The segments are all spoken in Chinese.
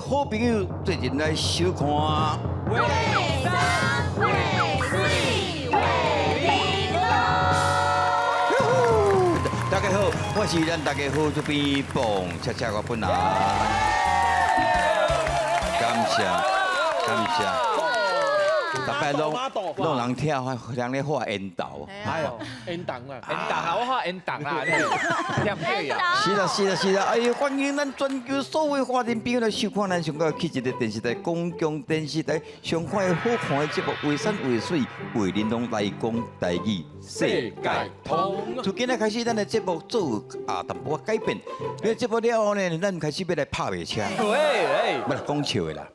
好朋友最近来收看。为三为四为零咯。大家好，我是咱大家好这边蹦恰恰我本人。感谢，感谢。大摆拢人跳，人咧画烟斗。哎呦，烟档啊，烟档啊，我画烟档啊，贴对呀。是啦，是啦，是啦！哎呦，欢迎咱全球所有华人朋友来收看咱上个去一个电视台，公共电视台上快好看的节目，为山为水为人拢来讲台语世界通。从今日开始，咱的节目做淡薄改变。因为节目了后呢，咱开始要来拍卖车。喂，不来讲笑的啦。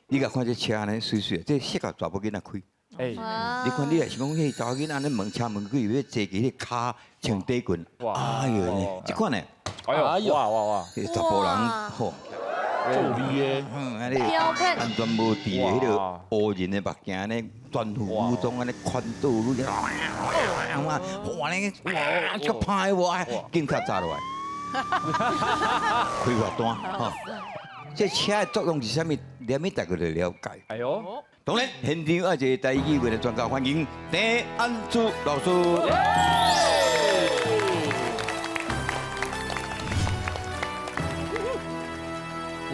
你甲看这车呢，水水，这适合查某囡仔开。你看你也是讲，迄查某囡仔咧门车门开，要坐起迄骹穿底裙。哎呦，这款呢？哎呦，哇！查甫人好。做味的，安尼安全无伫的，迄个乌人的目镜呢，全副武装安尼宽度，哇，足歹哇，警察抓落来，开罚单吼。这车的作用是啥物？连咪大家就了解。哎呦，当然，现场有一个台语文的专家，欢迎陈安珠老师。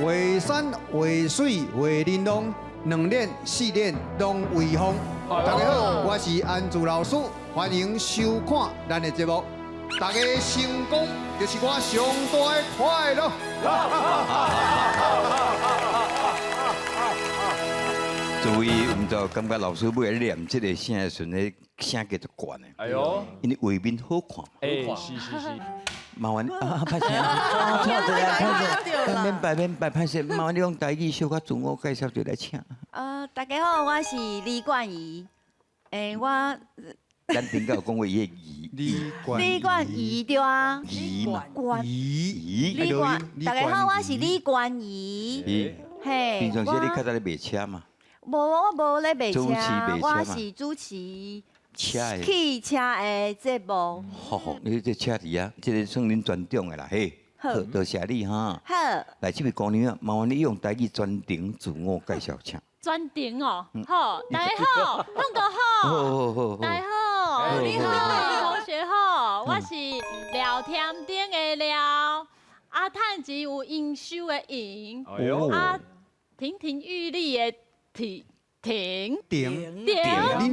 为山为水为玲珑，2练4练拢为风。大家好，我是安珠老师，欢迎收看咱的节目。大家成功就是我上大的快乐。诸位，唔知感觉老师每日念这个声的时阵，那声叫做悬的。哎呦，因为画面好看。是。麻烦拍摄啊，错着啦，免摆拍摄，麻烦你用台语小可自我介绍就来请。大家好，我是李冠仪。我咱顶个有讲过伊的仪，李冠仪对啊，仪嘛，仪，李冠，大家好，我是李冠仪。嘿，平常时你较早咧卖车嘛？无，我无咧卖车，我是是主持车的汽车的节目。好，你这车底啊，这个算恁专长的啦，嘿。好，多谢你哈。好，来这位姑娘啊，麻烦你用台语专程自我介绍请。专程哦，好，大家好，碰哥好，大家好，你好，同学好，我是聊天顶的聊，趁钱有营收的营，亭亭玉立的亭。恁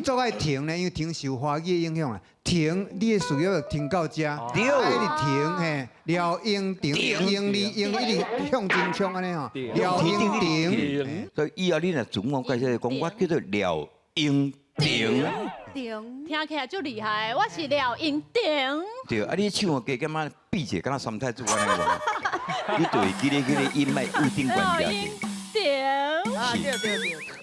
做爱停呢，因为停受华语的影响啊。停，你的事要停到遮，对，爱你停嘿，了应停，应你应一定向前冲安尼吼，了应停。所以以后你若自我介绍讲，我叫做廖英婷。听起来就厉害，我是廖英婷。对，你唱的歌干嘛闭起，敢若三太子安尼个。你对，记得音脉有定关键。对。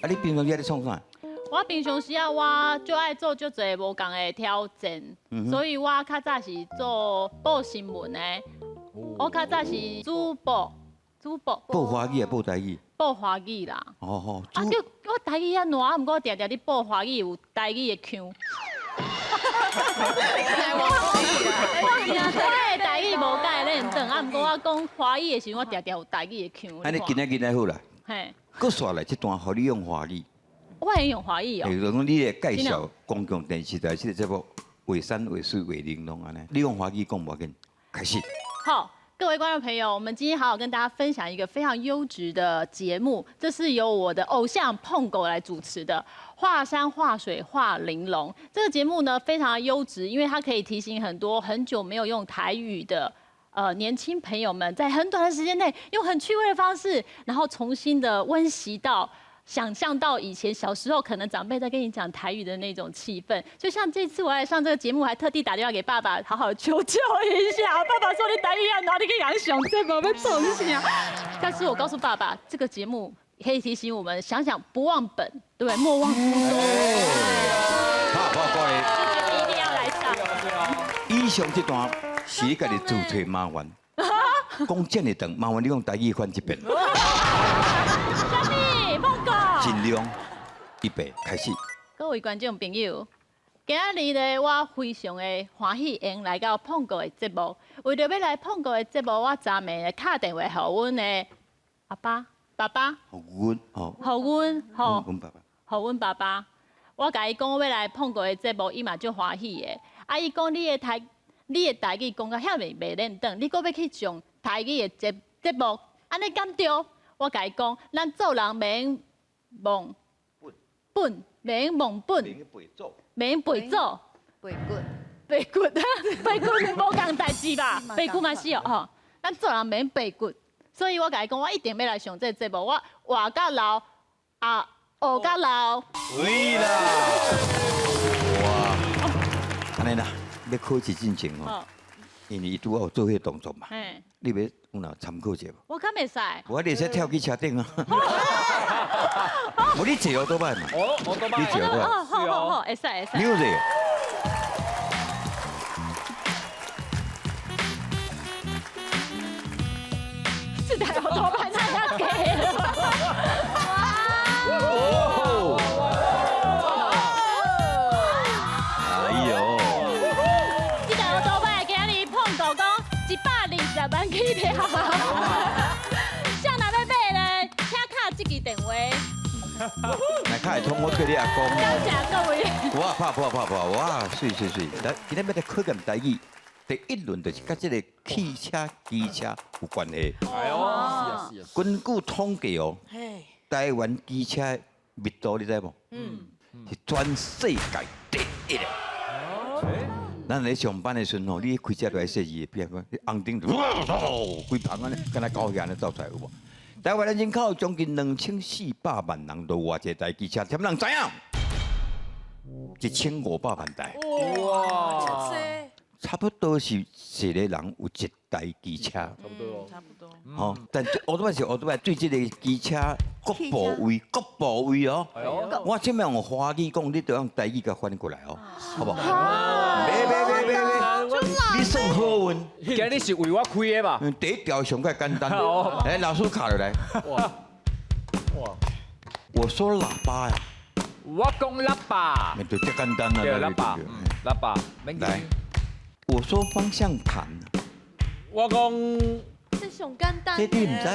你平常在咧创啥？我平常时啊，我就爱做就侪无共的挑战，所以我较早是做报新闻的，我较早是主播。报华语啊，报台语。报华语啦。哦。就我台语遐烂，毋过常常伫报华语有台语的腔。我台语无改练转，毋过我讲华语的时候，我常常有台语的腔。安尼今仔好啦。嘿。搁刷来这段，互你用华语。我会用华语哦。就讲你来介绍公共电视台这个节目，为山为水为玲珑安尼。你用华语讲无要紧，开始。好，各位观众朋友，我们今天好好跟大家分享一个非常优质的节目，这是由我的偶像碰狗来主持的《画山画水画玲珑》。这个节目呢非常优质，因为它可以提醒很多很久没有用台语的。年轻朋友们在很短的时间内，用很趣味的方式，然后重新的温习到、想象到以前小时候可能长辈在跟你讲台语的那种气氛。就像这次我来上这个节目，还特地打电话给爸爸，好好求救一下。爸爸说你台语要哪里可以养熊，这宝贝重新啊。但是我告诉爸爸，这个节目可以提醒我们想想不忘本，对，莫忘初衷。好，各位，这节目一定要来上。以上这段。是你家己自找麻烦，讲这么长，麻烦你用台语翻一遍。什么？碰狗？尽量，预备开始。各位观众朋友，今日呢，我非常的欢喜，用来到碰狗的节目。为着要来碰狗的节目，我昨暝打电话给阮的阿爸、爸爸，好阮哦，互阮吼，阮爸爸。互阮爸爸。我甲伊讲我要来碰过的节目，伊嘛足欢喜的。啊，伊讲你的台语讲到遐袂认得，你搁要去上台语的节目，安尼敢对？我甲伊讲，咱做人免忘本，免忘本，免背走。背骨，背骨，背骨无共代志吧？背骨嘛是哦，吼，咱做人免背骨，所以我甲伊讲，我一定要来上这个节目，我活到老，啊，学到老。对啦，哇，安尼啦，要考试进前吼，因为伊拄好有做迄个动作嘛，嘿，你要有哪参考者无？我敢袂使，我你使跳去车顶啊！无你坐奥多摆嘛？哦，我都你坐奥多摆，好，会使会使。你有坐？是台我头牌那样给了。哦！哎呦！这台我头牌今日碰到讲120万起跳。向哪要买呢？请卡这支电话。来，开通我对你阿公。感谢各位。哇，拍，哇，水。来，今天要来考验台语，第一轮就是跟这个汽车、机车有关系。哎呦，是啊，根据统计哦，台湾机车密度你知无？是全世界第一的。咱咧上班的时候，你开车来设计的，比如讲你红灯就哇，规棚安尼，敢若高安尼走出来有无？台湾的人口将近2400万人，都偌济台机车，添人知影？1500万台，哇，差不多是一个人有一台机车。差不多哦。差不多。哦，但奥多麦是奥多麦，对这个机车各部位哦。哎呦，我这边用华语讲，你都用台语甲翻过来哦，好不好？别，你算好运。今日是为我开的吧？第一条上较简单哦，来，老师卡落来。哇，我说喇叭呀，我讲喇叭，那就最简单了。对喇叭，喇叭，来，我说方向盘，我讲这上简单。这你唔知？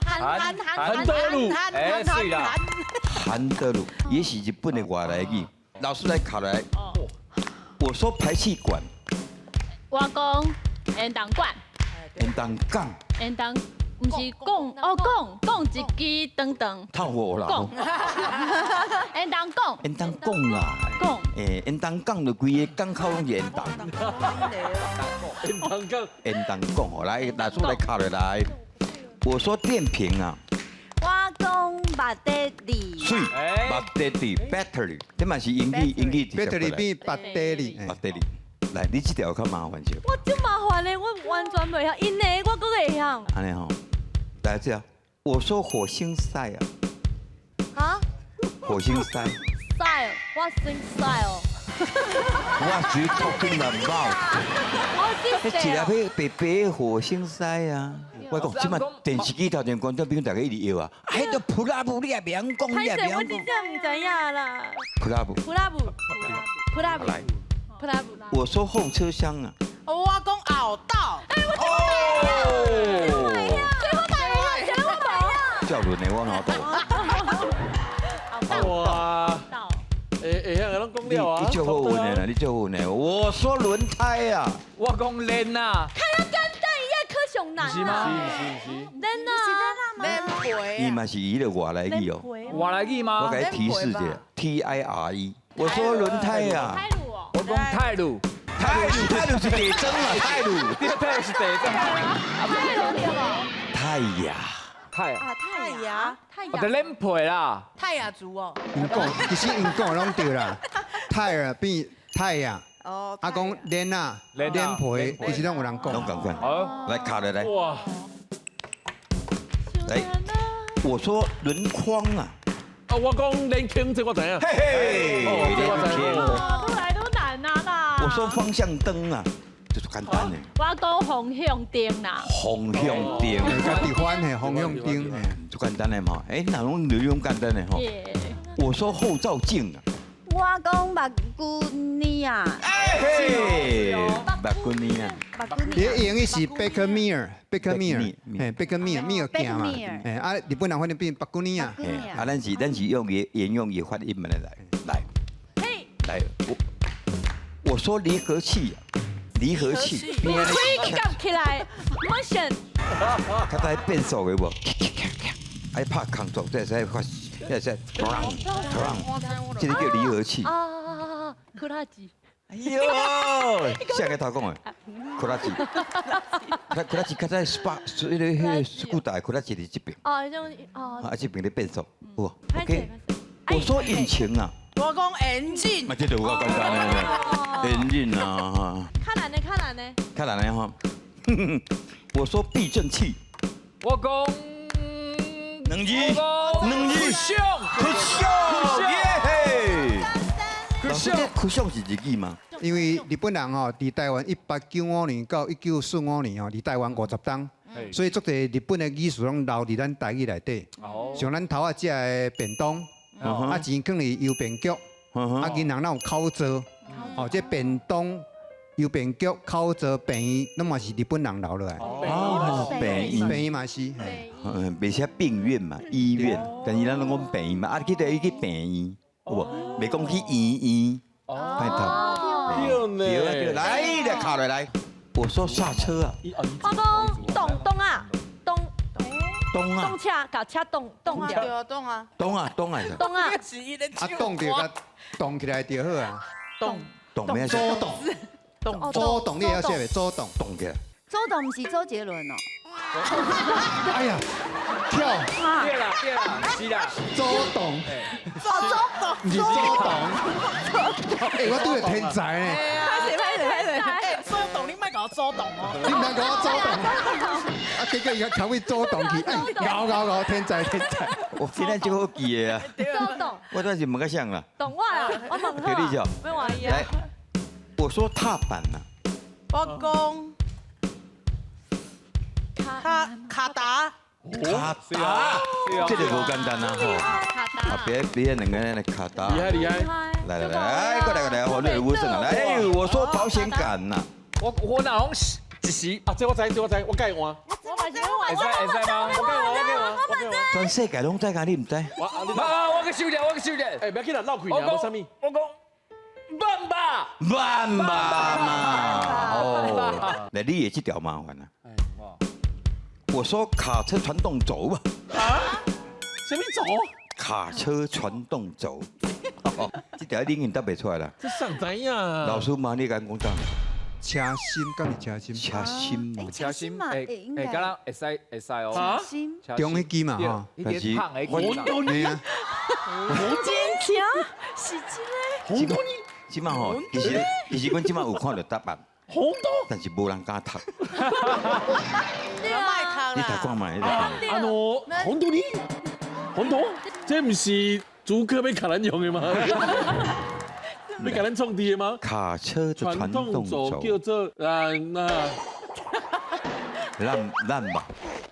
韩德路，哎，是啦，韩德鲁也是日本的外来语。老师来卡落来。我说排气管，我讲烟筒管，烟筒杠，烟筒不是讲一支长长。套我啦。烟筒讲。烟筒讲啦。讲。诶，烟筒讲就规个港口拢是烟筒。天堂讲，烟筒讲，好来，老师来卡落来。我说电瓶啊。我讲目的地。水，目的地 battery， 这嘛是英语。battery 变白地里， battery。来，你这条较麻烦些。我真麻烦嘞，我完全袂晓，因为我搁会晓。安尼吼，来这样，我说火星塞啊。啊？火星塞。style，我姓 style。我只 talking about。我姓迄一粒白白的火星塞啊！我讲，即马电视机头前观众朋友大家一直摇啊，迄个普拉布你也袂晓讲，你也袂晓我真正唔知影啦。普拉布。来，我说后车厢啊。我讲后道。叫轮的我脑哇，会晓拢讲了啊！你就好运的啦，你就好运的。我说轮胎啊。我讲链啊，上难是吗？是。恁啊，伊嘛是伊的外来语哦。外来语吗？我给你提示一下 ，TIRE。我说轮胎啊。开路哦。我讲泰鲁，泰鲁是地震啊，泰鲁。泰鲁是地震。泰雅。泰啊，太阳，我的脸皮啦。太阳族哦。因讲其实因讲拢对啦，太阳变太阳，哦。啊讲脸啊脸皮，其实拢有人拢讲。赶快，好，来卡来。哇，来，我说轮框啊。我讲连轻这我知影。嘿嘿，连轻。都来都难啊啦。我说方向灯啊，就是简单的。我讲方向灯啦。方向灯。家己翻的方向灯，就简单的嘛。哎，哪种内容简单的哈？我说后照镜啊。我讲目姑娘，嘿，白姑娘啊，你的目姑娘，英语是 Beckermere， 嘿 Beckermere 米尔镜嘛， Beckermere 嘿啊，日本人反正变白姑娘。目姑娘啊，咱是用沿用语发音嘛来，嘿，来，我说离合器啊，离合器，边仔咧夹起来，motion，较早变速的无，爱拍空作，这使发，这使，这个叫离合器。啊，库拉吉，哎呦，下个头讲的，库拉吉，库拉吉较早 SPA， 所以咧迄斯库达库拉吉伫这边，哦，种哦，啊这边咧变速，有无拍？OK，我说引擎啊，我讲 engine，嘛这就有够简单的，引擎啊，较难的，较难的，较难的哈。我说避震器，我讲两字，两字，凶，酷炫，耶！酷老师，这酷炫是日语吗？因为日本人吼，伫台湾1895年到1945年吼，伫台湾50冬，所以足侪日本的艺术拢留伫咱台语内底。哦，像咱头仔食的便当，啊钱放伫邮便局，啊银行咱有口座，哦这便当、邮便局、口座、便宜，拢嘛是日本人留落来。哦，病院，便宜嘛是，嘿袂写病院嘛，医院，但是咱拢讲病院嘛，啊，去到去病院，有无？袂讲去医院，拜托。对啊对，来，来卡落来。我说刹车啊，我讲动啊，动动啊动，车，甲车动掉，对啊，动啊，动啊，动啊，动啊，是伊咧啊动着甲动起来就好啊。动动咩？左动，动左动你会晓写袂？左动。动起来。周董不是周杰伦哦，哎呀，跳对啦对啦，是啦，左动，动，不是左动。哎，我拄着天才呢，哎，左动你莫甲我左动哦，你唔通讲我左动？啊，结果伊较会左动去，哎，咬，天才天才。我今天就好记的啊，周董我当时问个像啦。懂我啊，我问给你讲，没玩意啊来，，我说踏板呐，我讲卡达，卡达，这个不简单啊吼。啊，别两个人来卡达，厉害厉害，来，过来，我热舞生啊，来，我说保险杆呐，我哪拢一时啊，这我知，我改换。我嘛是要玩，会使吗？全世界拢知噶，你唔知？我去收点，我去收点。哎，不要紧啦，闹开呀，无啥物。我讲万吧，万吧嘛，哦，来，你也去条麻烦了。我说卡车传动轴吧，什么走？卡车传动轴，哦，这条你应答袂出来啦。这上知呀。老师嘛，你敢讲啥？车心，敢是车心？车心嘛，车心嘛，应该刚刚会使哦。啊车心，中迄支嘛吼，一点胖的红豆泥，嘿啊，坚强，是真红豆泥，即马吼，其实阮即马有看到答案，红豆。但是无人敢读。你卖汤你读看啦，嘛，你读看嘛。啊喏，红豆泥，红豆，这不是竹科要卡咱用的吗？要给咱创地的吗？卡车的传传动动轴轴，叫做那烂吧，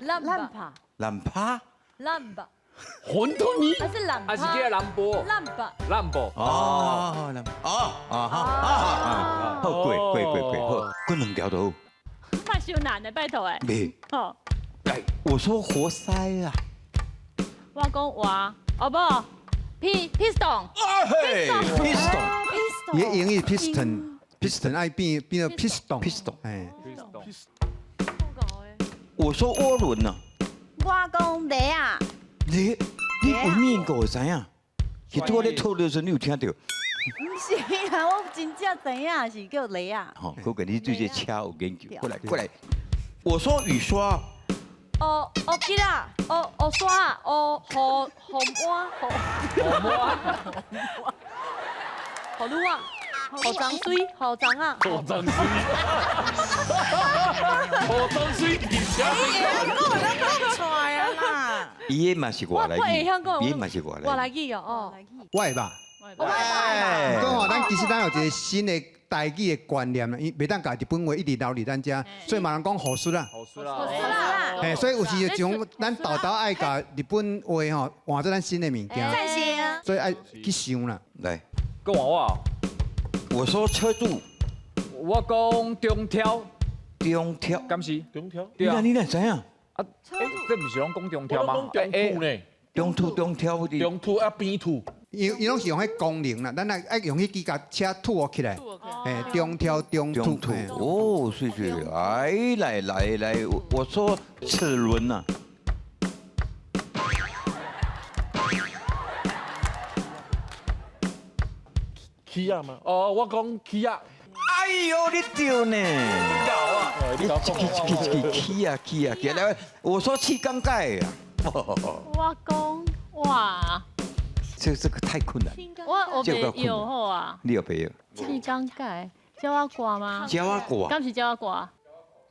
烂吧，烂趴，烂吧，红豆泥，还是懒还是叫兰博，烂吧，兰博。哦，烂好，贵，好，滚两条都好。蛮修难的，拜托哎。没，好，来，我说活塞啊，我讲哇，哦不，piston，嘿，piston，伊的英语 piston 爱变到 piston，哎，我说涡轮呐，我讲雷啊，你有念过知影？其实我咧透的时候，你有听到？不是啦，我真正知影是叫雷啊。好，可能你对这车有研究。过来，我说雨刷，哦，记啦，哦刷，哦红蛙，好撸啊，好脏水，好脏啊。好脏水，好脏水，底下出来啊啦，伊嘛是外来我会语晓讲，伊嘛是外我来来语。记哦，我会吧。哎讲吼，咱其实咱有一个新的台语的观念啦，伊袂当甲日本话一直留伫咱遮，所以嘛人讲好输啦。好输好啦。啦，嘿，所以有时就种咱豆豆爱甲日本话吼换做咱新的物件，暂时啊，所以爱去想啦。来，讲我，我说车柱我讲中挑，中挑，敢是？中条，对啊。你哪知影？啊，这不是拢讲中挑吗？我讲中土呢，中土中挑的。中土啊边土，伊拢是用迄功能啦，咱爱用迄支甲车吐起来，中挑中土中。土哦，是，来，我说齿轮呐，起亚嘛，哦，我讲起亚，哎呦，你丢呢？你搞讲起啊，来，我说气缸盖啊，我讲哇，这个太困难，我这个不要没有好啊，你有没有？气缸盖，叫我挂吗？焦啊挂，敢是叫我挂？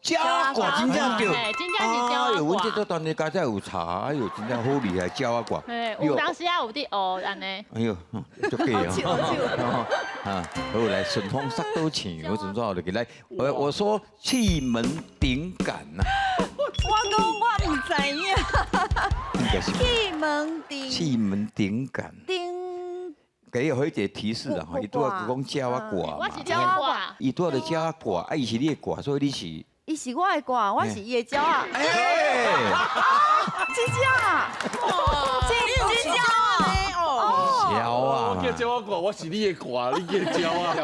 焦啊挂，真正对。嘿，真正是叫我阮这挂。个单日家在有茶，哎呦，真正好厉害，焦啊挂。嘿，有当时啊有伫学安尼。哎呦，足计啊！啊，好来，顺风杀刀枪，我怎么做就给来？我说气门顶杆呐，我讲我唔知影，应该是气门顶气门顶杆。顶给有一点提示啦，哈，伊拄啊讲焦啊挂嘛我是，叫我挂。伊拄啊就焦啊挂，啊，伊是你的挂，所以你是。伊是我的挂，我是伊的鸟啊，哎，真正，真正哦，焦啊我！叫叫我挂，我是你的挂，你叫叫啊，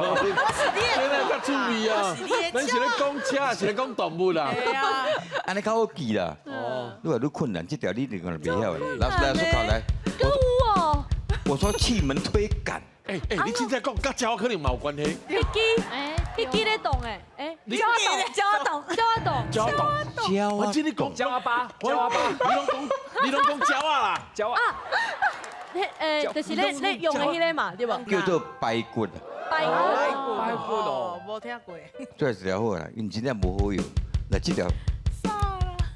原来较趣味啊，咱是咧讲车，是咧讲动物啦。安尼较好记啦。哦，如果你困难，这条你两个人袂晓的。来，说考来，跟我我说气门推杆。哎，你现在讲跟鸟可能冇关系，迄支哎，迄支咧动诶，叫我动，鸟动，焦啊！我今日讲焦啊巴，我焦啊巴，你拢讲鸟啊啦，焦啊，就是咧用的迄个嘛，对无？叫做白骨啊，白白骨哦，无听过。这一条好啦，因为真正无好用。来，这条，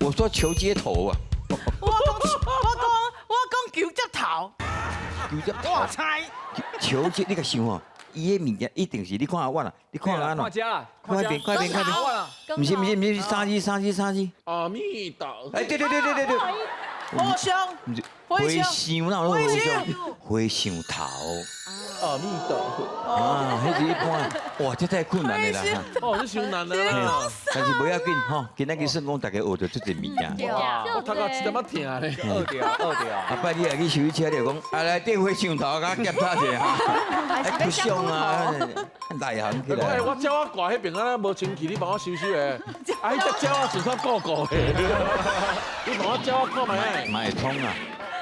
我说球接头啊，我讲球接头，球接头我，猜球接你个想哦，伊的物件一定是你看下我啦，你看下安怎？看家啦，快点，快点，快点！我啦，不是，三支。阿弥陀，哎，对，火香，不是茴茴香香，那有茴茴香香？茴香头阿弥陀佛，啊，迄是一般。哇，这太困难了啦！哦，你伤难嘿啦，但是不要紧吼，今仔日算讲大家学着这个物件。哇，我头壳一点仔疼咧。二条，啊，摆你也去收去车了，讲啊来电茴香头，甲检查者哈，哎不香啊，内行起来。我鸟我挂迄边啊，无清气，你帮我收收诶。啊，迄只鸟啊，顺便顾顾诶。你帮我鸟我看卖。买通啊，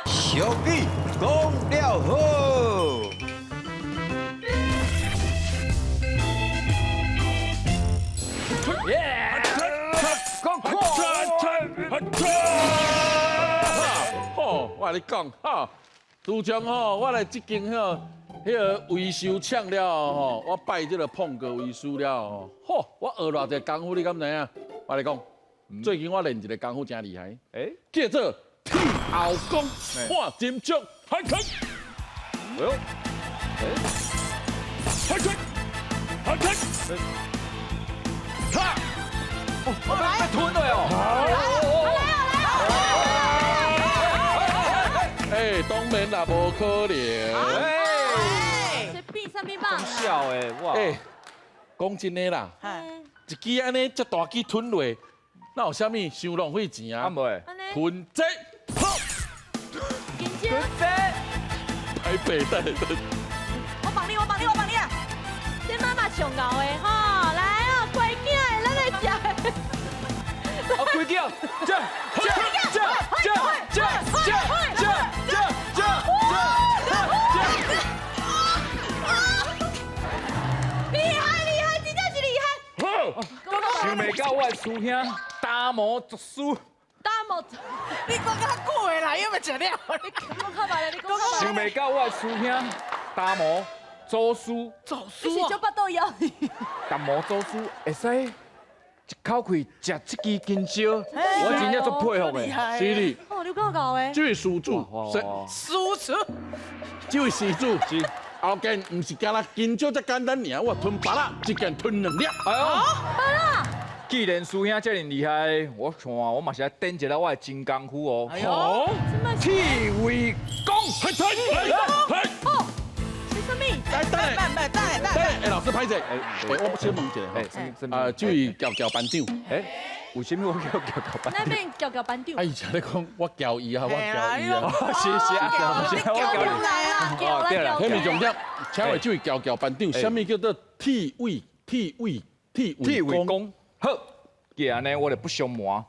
小弟讲了好。耶，讲快，好，我来讲哈，拄将吼，我来即间吼，迄个维修厂了吼，我拜这个碰哥维修了吼，好，我学偌济功夫，你敢知影？我来讲，最近我练一个功夫真厉害，叫做剃后功，看金足，开开，哎呦，开开，开开，看。我被吞了哟！哎，当然啦，无可能。是比什么棒？笑诶，哇！哎，讲真诶啦，一支安尼遮大支吞落，那有啥物伤浪费钱啊？啊袂，吞这，好，金姐，台北带的。我帮你啊！这妈妈上熬的吼，来哦，乖囝的，咱来食。啊，规条，这，厉害，真正是厉害。好，想袂到我的师兄打磨作书，大毛，你讲较久的啦，因为食了。你讲看吧，你讲看吧。想袂到我的师兄打磨作书，你是做巴肚枵。打磨作书会使一口气食这支金蕉，我真正足佩服的。是哩，哦，你讲搞的。这位施主，输出，这位施主是后件，唔是干那金蕉这简单尔，我吞巴拉，一件吞2粒。哎呦，既然师兄这么厉害，我看我嘛是来点一下我的真功夫哦。好，气为功，嘿，哦，是什么？来等下，等下，老师拍者，我先问一下哈，这位教班长，为什么我叫班那边叫班长。啊，以前咧讲我教伊啊，我教伊啊，谢谢啊，谢谢我教你。哦，对了，迄咪重点，请问这位教班长，什么叫做替位功？好，既然呢我就不相瞒，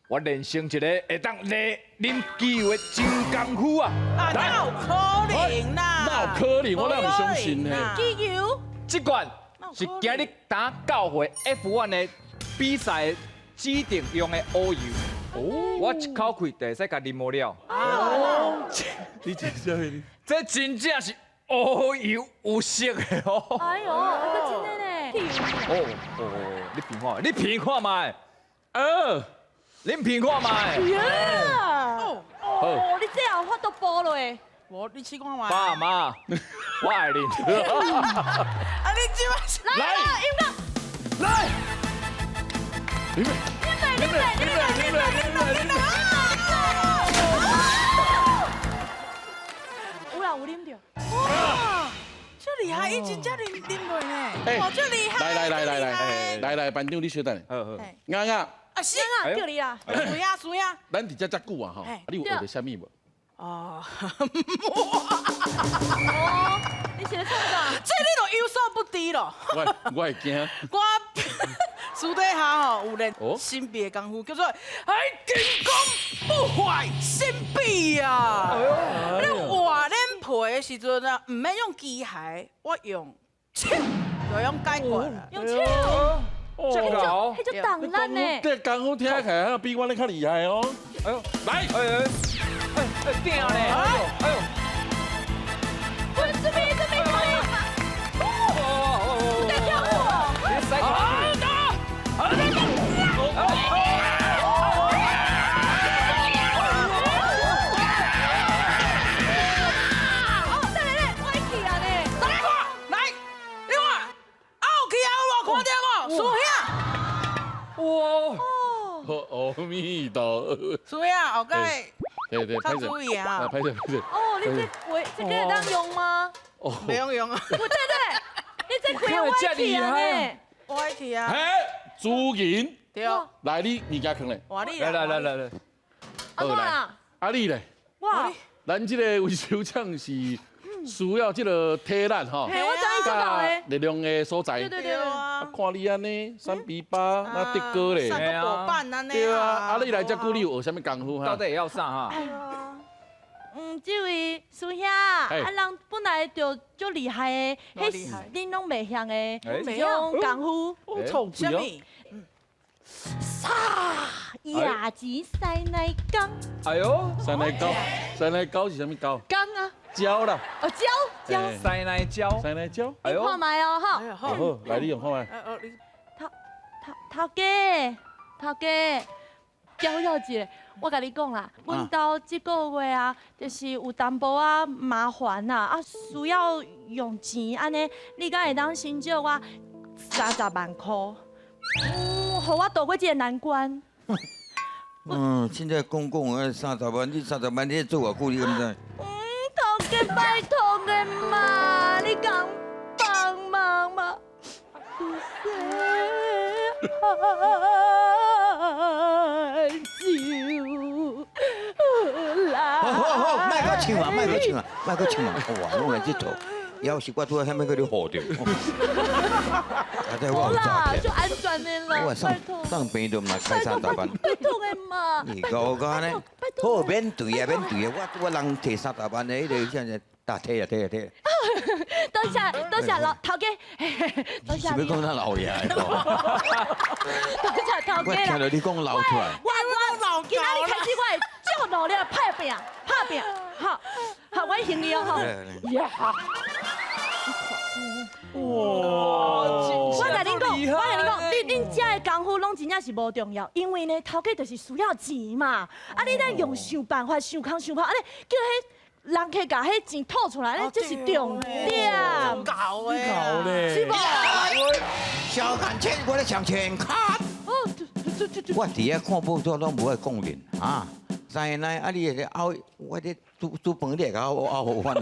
我练成一个会当练啉机会真功夫啊！哪有可能啦？哪有可能？我哪唔相信呢？机油。这款是今日打教会 F1 的比赛指定用的乌油。哦，我一口气就使甲啉无了。你这啥物？这真正是乌油有色的哦。哎呦，这真的呢。你品看，你品看卖，恁品看卖。哦，你这样发都煲了诶。我你试看嘛。爸妈，我爱恁。啊，你今晚来啦，音乐。来，有啦，有啉着。哇，这厉害，已经这啉落呢。哇，这厉害。来，班长你稍等。啱啊，啊，是啊，叫你啦。水啊。咱伫遮久啊吼，你有学着啥物无？哦，哦，你是咧创啥？这你都有所不知咯。我会惊。我私底下吼有练新秘的功夫，叫做金刚不坏新秘啊。你换脸皮的时阵啊，唔免用机械，我用手就用解决啦。用手，这么好。迄就挡咱呢。这功夫听起来比我咧较厉害哦。哎呦，来，定嘞！哎呦，这边，在跳舞。你使我一起啊呢。来，你看，后去啊，有无看到无？输兄，哇！阿弥陀。输兄，后盖对，较注意啊，拍摄。哦，你这个能当用吗？不用啊，对，你这开我一起啊呢。我去啊，朱银，对，来你物件坑咧。换你来，安怎啦？啊你咧？哇，咱这个维修厂是需要这个体力吼，嘿，我知你做到诶。力量的所在。对。啊，看你安尼3比8，那得过咧。三个伙伴安尼对啊，啊你来遮久，你有学啥物功夫哈？到底要啥哈？这位师兄，啊，人本来就足厉害的，迄恁拢袂晓的，一种功夫。臭屁哦！啥？亚吉塞奶缸。哎呦，山奶膏是啥物膏？缸啊！胶啦，哦，胶。塞奶胶。山奶胶。哎呦，看卖哦，哈。好，来你用看卖。头家，教一下，我甲你讲啦，阮兜这个月啊，就是有淡薄啊麻烦呐，需要用钱安尼，你敢会当先借我30万块，互我渡过这个难关。现在公共30万，你30万你做偌久你敢知？头家拜托的嘛，你敢帮忙嘛？好，卖个唱啊！哇，弄来这头，要是我拄下遐要给你唬着。好啦，就安全的啦，拜托。上病都唔来开30万。拜托的嘛。你搞个呢？好免对啊，我人摕30万的，迄个现在打退啊。多谢老头家，多谢是要你。讲咱老爷的？多谢头我家啦。听到你讲老出来。老今仔日开始我会足努力拍拼，好，我会行你哦，好。我甲恁讲，恁遮的功夫拢真正是无重要，因为呢，头家就是需要钱嘛。啊，你咱用想办法，想空想跑，安尼叫迄人客甲迄钱吐出来，这是重点。搞搞咧，是无？小看钱，我咧上钱卡。我伫遐看报纸拢无爱讲面啊，知奈啊你拗，我咧煮饭你会甲我拗饭。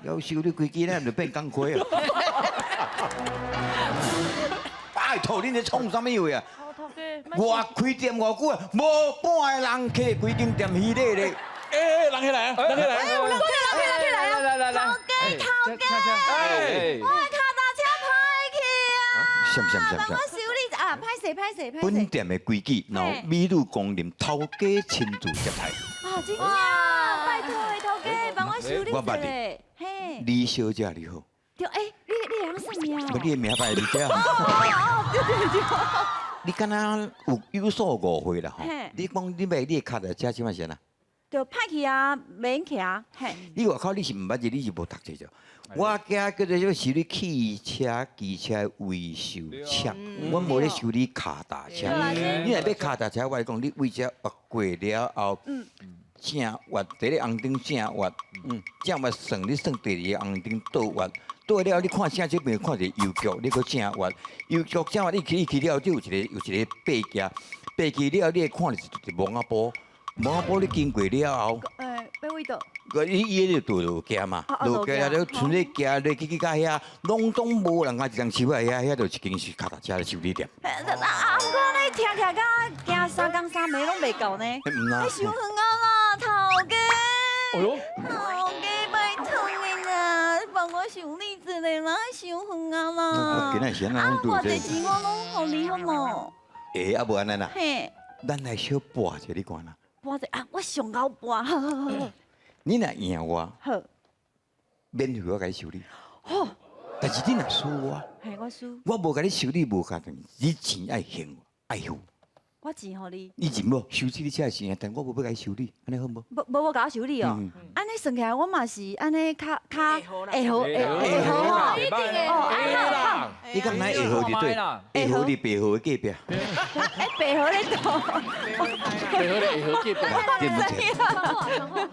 要修你规支，咱就变钢盔啊！拜托，恁咧创啥物话啊？好，头家，我开店偌久啊，无半个人客规间店稀咧咧。哎，人起来啊，人起来！来来，头家，哎，我的卡达车歹去啊！什帮我修理啊！歹势。本店的规矩，然后美女光临，头家亲自接待。啊，真正，拜托的头家，帮我修理我捌一下。嘿，李小姐你好，对，你人什么？我你的名牌李姐。对。你敢若有所误会啦吼嘿！你讲你买你的卡在车怎么先啊？就歹去啊，免去啊，嘿。你外口你是毋捌字，你是无读册着。我家叫做修理汽车、机车维修厂，我无咧修理卡达车。你若要卡达车，我来讲，你为遮挖过了后，正挖第一红灯正挖，正挖算你算第二个红灯倒挖。倒了，你看正这边看一个邮局，你搁正挖，邮局正挖，你去了，你有一个背架，背架了，你会看就是毛仔布，毛仔布你经过了后。要位倒。伊就落架嘛，落架了，剩咧架咧去到遐，拢总无人啊，一人收啊遐就一间是卡达车的修理店。不过你听甲行3工3暝拢袂够呢。唔啦你，伤远啊啦，头家。哎呦，头家拜托你啦，你帮我修理一下啦，伤远啊啦。今仔是安啊，怎我对这？这钱我拢互你好无？啊无安尼啦，嘿，咱来小博一下你看啦。搬者啊，我上高搬，好。你若赢我，好，免费我甲你修理。好，但是你若输我，嘿，我输，我无甲你修理无价钱，你钱爱还爱付。我钱互你。你钱无修理你车的钱，但我无要甲你修理，安尼好无？无甲我修理哦。安尼算起来，我嘛是安尼较会好吼。一定的，哦，啦，你敢若会好就对，会好你白好的隔壁，白好咧倒。配合你合结的。对不对？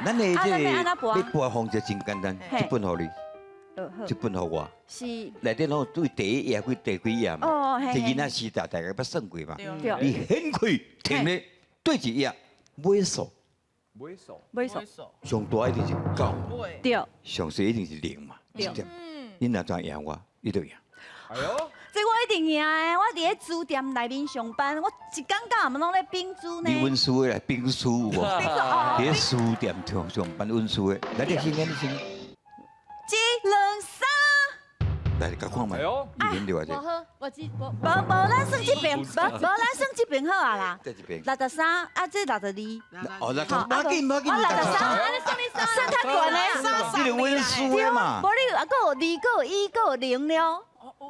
咱的这啊咱要安怎个搬要搬方式真简单，嘿一本互你，好一本互我。是，内底拢对第一页几第几页嘛？哦，嘿这囡仔时代大家捌算过嘛？对你掀开停咧对一页，尾数猥琐，袂错，上大一定是9，对。上细一定是0嘛，对是点。你若怎赢我，你就赢。哎呦，这我一定赢的，我伫咧书店内面上班，我一工到晚拢咧冰珠呢。你温书的来冰书有无？哦伫咧书店上班温书的，来你先你先， 1、2、3，来甲看卖哎呦，你免着啊这我。好，无咱算这边，无咱算这边好啊啦。在这边。 63啊，这62。哦，那好无要紧，无要紧，我你63，讲安尼算你算较悬的。你就温书的嘛无。你啊，个有2，个有1，个有0了。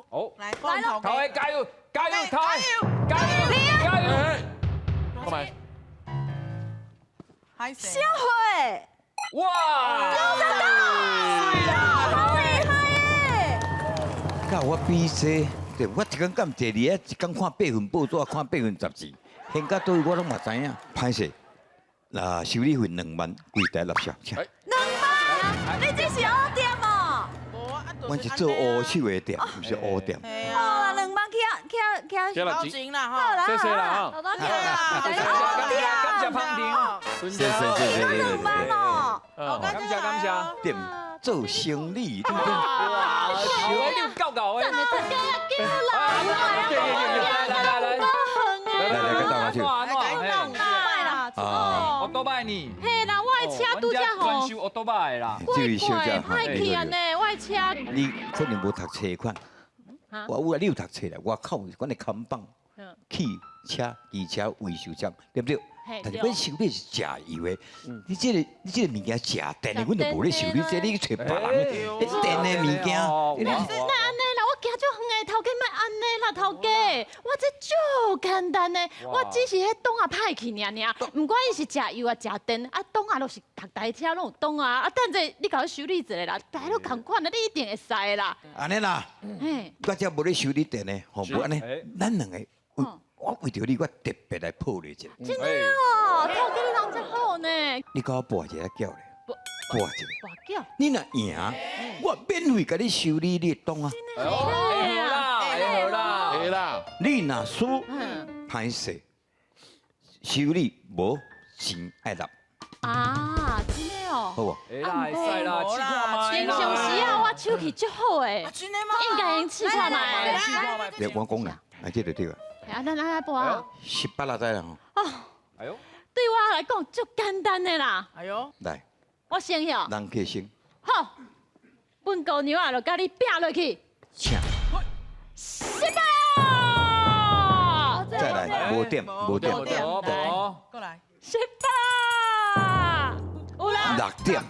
哦，来，来头家加油，加油，头加油，加油，加油！哎，干嘛？还是小慧，哇！好厉害耶！甲我比赛，对我一工干第二啊，一工看8份报纸，看8份杂志，现到倒位我拢嘛知影。歹势，那修理费2万，柜台垃圾，请。 2万，你这是乌店哦？阮是做乌手的店，毋是乌店。哎哦，呀， 2万给了交钱，钱啦好啦哈，谢谢啦哈。好感谢胖婷，谢谢谢谢2万哦。感谢感谢。店做生意，对不对？哇，小的你有够够的。来，来跟大家去啊！我多拜你。嘿啦，我的车拄则吼，专修我多拜啦。这位小姐，歹去安尼，我的车。你可能无读册款，我有啊，你有读册啦。外口阮的看板，汽车、机车维修厂，对不对？但是阮修理是假以为，你这个物件假电的，阮就无咧修理，这你去找别人，迄电的物件，那安尼啦，我行足远的，头家莫安尼啦，头家，我这足简单的，我只是迄洞啊歹去尔尔，毋管伊是食油啊食电，啊洞啊就是读台车拢有洞啊，啊等者你甲我修理一下啦，大家都共款的，你一定会使的啦。安尼啦，嘿，我遮无咧修理电的，吼，无安尼，咱两个，我为着你，我特别来抱你一下。真的哦，头家你人真好呢，你甲我拨一个叫咧，拨一个。大叫，你若赢，我免费甲你修理你的洞啊。哎呦，哎好啦，哎好啦，哎啦，你若输，嗯，歹势，修理无钱爱纳。啊，真的哦。好不？会啦，会使啦，试看卖平啦。常时啊，我手气足好诶啊，，真的吗？应该用试看卖。试看卖。你我讲啦，啊，这就对了。啊，咱来播啊。 18啦，知啦吼。哎呦，对我来讲，足简单的啦。哎呦，来，我先晓，人客先，好，本姑娘啊，就甲你拼落去，请。失败啊！再来，无点，无点，无无。过来，失败，有啦。 6点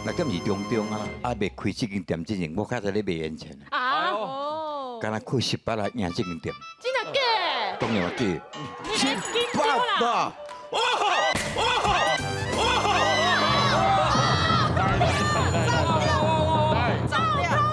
，6点是中中啊啦，啊未开这间店之前，我较早咧卖烟钱，啊，哦，敢若开18来赢这间店，真的假的？当然我记。你来紧张啦！可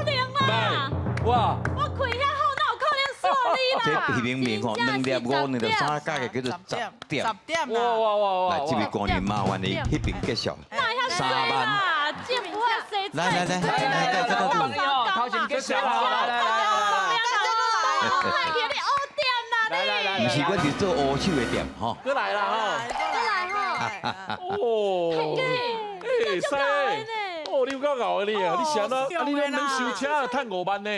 能啦，哇，我开遐好，哪有可能输你啦？这明明吼，2粒5两就3加个叫做10点。 10点哇啦。哇哇哇！来，这位过年麻烦你迄边结束。哪遐3万。啦？这不会谁来来来来来，这个帮你哦，头前结束啊！来来来快点你欧点啦！来来来，不是，我是做乌手的店吼。过来啦哦，哎，使哦，你有够牛的你啊！你想到啊，你拢能收车赚5万呢？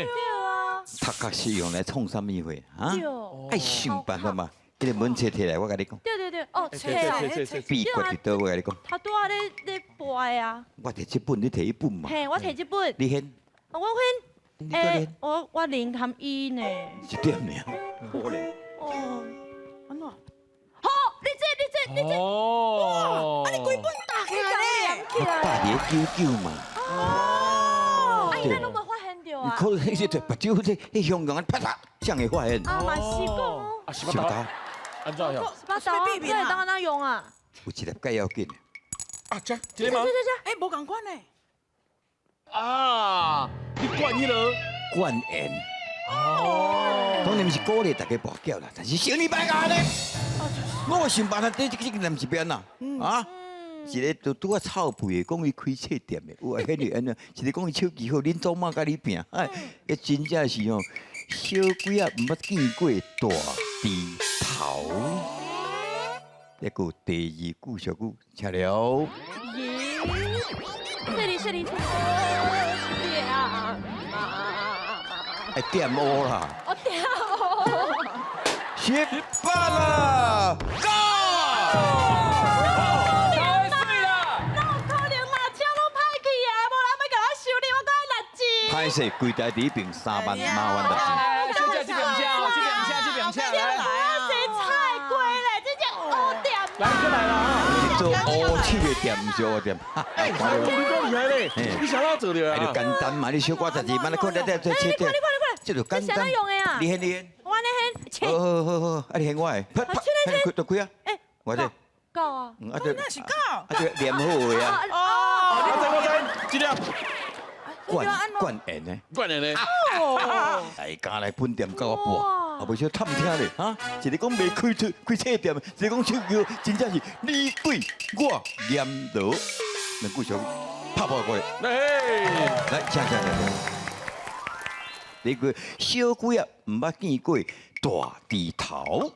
他确实用来创啥物货啊？对爱想办法嘛。这个文册摕来，我跟你讲，对对对，哦，切切啊，切切，秘诀伫倒，我跟你讲，他拄啊咧背啊，我摕这本，你摕一本嘛。嘿，我摕这本，你现我你选，多练我0.1呢， 1点尔，可能。哦，安怎？好，你这哦，打开来咧。起来， 899嘛。哦，啊，伊咱拢无发现到啊，可能迄个目睭迄香港啪啪，这样会发现。啊，嘛是讲哦，啊，是是不是？安怎样？把刀啊，对，当安怎用啊？有一粒介要紧的。啊，这这个吗？哎，无共款呢。啊，你管迄落？冠炎。哦。当然是鼓励大家跋筊啦，但是小你别干咧。我想办法对这个人一边啦，啊，一个都拄啊臭屁的，讲伊开册店的，有啊，迄个安尼，一个讲伊手机好，恁祖妈甲你拼，哎，伊真正是吼，小鬼啊，毋捌见过大低头。一个第二句小句，请了。这里，哎，点我啦！我掉。 18啦，go！太水啦！哪有可能啦？车拢歹去啊，无人要甲我修理，我搁要六钱。歹势，柜台底边3万麻烦大来，小姐这边请哦，这边请。我谁菜贵嘞？这叫欧点。来，过来啦！是做乌漆的店，唔是乌店。哎，你够厉害嘞！你想到做了哎，就啊？简单嘛，你小可12万，你看来切，这就简单。用的啊你现，我那切，好，啊你现我的，啪啪，开就开啊！哎，我这，够啊，啊这，那是够。啊这连好的啊，哦，我知，这粒冠炎呢？管你嘞！哎，家来分店到我半，啊，不少探听咧，哈，一个讲未开册店，一个讲手机真正是你贵我严罗，两句小拍过来，来，来，请。第一句小鬼啊，毋捌见过大低头。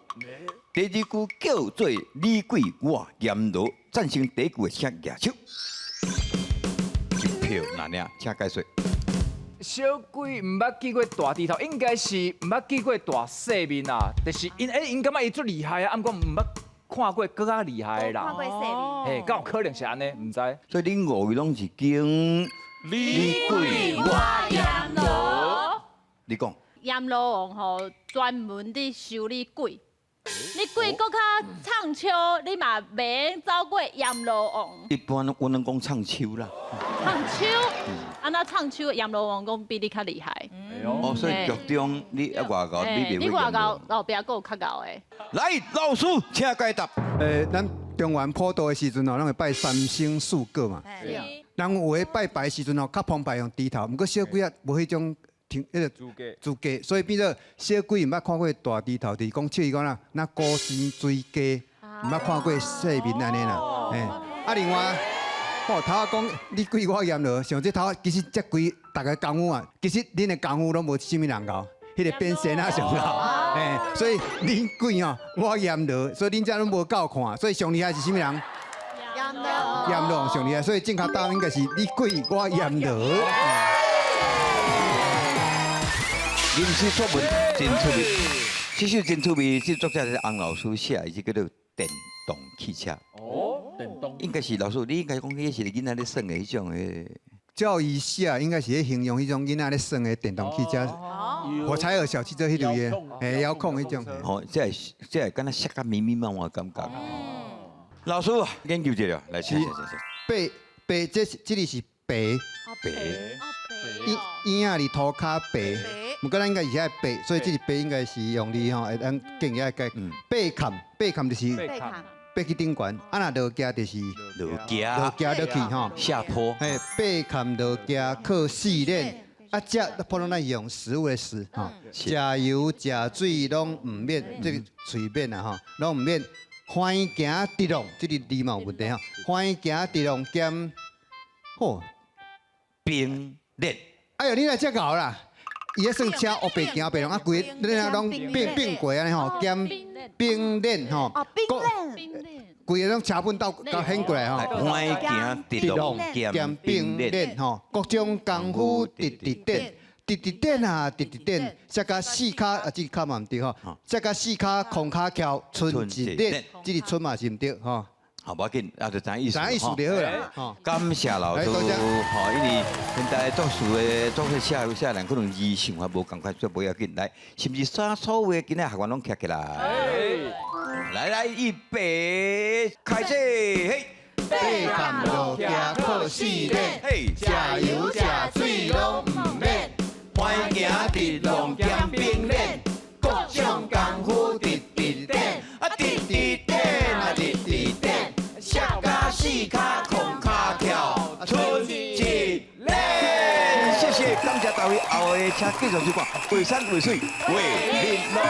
第二句叫做你贵我严罗，赞成第一句的请举手。一票哪领，请解说。小鬼毋捌见过大低头，应该是毋捌见过大世面啊。但是因感觉伊足厉害啊，毋过毋捌看过更加厉害的看啦。过谁面？嘿，敢有可能是安尼？毋知。所以恁5位拢是经你贵我严罗，你讲。阎罗王吼专门伫修理鬼，你鬼搁较唱秋，你嘛袂走过阎罗王。一般我能讲唱秋啦。唱秋，安那唱秋，阎罗王讲比你较厉害。哎呦，哦，所以剧中你外高，你你外高后壁佫有较高的。来，老师，请解答。咱中原普渡的时阵哦，咱会拜三星四果嘛。人有诶拜拜的时阵哦，较澎湃用低头，毋过小鬼啊无迄种挺迄个资格。资格，所以变做小鬼毋捌看过大低头，就是讲像伊讲啦，那高山水鸡，毋捌看过世面安尼啦。啊，另外。哦，头仔讲你贵我严罗，像这头仔其实这几大家功夫啊，其实恁的功夫拢无啥物人高，迄个变身啊上高，所以恁贵哦，我严罗，所以恁遮拢无够看，所以上厉害是啥物人？阎罗上厉害，所以正确答案应该是你贵我阎罗。临时作文真趣味，这首真趣味，这作者是洪老师写的，是叫做电动汽车。哦，电动。应该是老师，你应该讲迄是囡仔咧耍的迄种的。照伊写，应该是咧形容迄种囡仔咧耍的电动汽车，火柴盒小汽车迄类的，嘿，遥控迄种。哦，这会敢若写甲密密麻麻的感觉。老师研究一下，来，谢。白，这里是白，白，婴仔里涂骹白，不过咱应该是写白，所以这个白应该是用哩吼，咱更加解。白坎就是爬去顶悬，啊那落架就是落去吼，下坡。嘿，爬坎落架靠试炼。啊，食普通咱用食物的食吼，食油食水拢唔免，这个随便啊吼，拢唔免。欢喜行直浪，这个字嘛有问题吼。欢喜行直浪兼，吼，冰链。哎呦，你来遮搞啦！伊咧算车黑白行白浪啊，规你啊拢并过安尼吼，兼冰链吼。哦，冰链。规个拢车本到掀过来吼。欢喜行直浪兼冰链吼，各种功夫直点。直点啊，直点，再加四卡啊，这卡嘛唔对吼，再加四卡空卡桥，春一点，这个春嘛是唔对吼。好，无要紧，啊，就咱意思。咱意思就好啦。吼，感谢老师，吼，因为现在作词的作者写人可能字想法无共款，所以不要紧。来，是不是所有的今仔学员拢站起来？来，预备，开始，嘿。爬坎落架靠试炼，食油食水拢唔免。欢行直浪兼冰链，各种功夫直点，啊直点，下加四卡空卡跳，春一练。谢谢，感谢大家，后的请继续收看《为山为水为民乐》。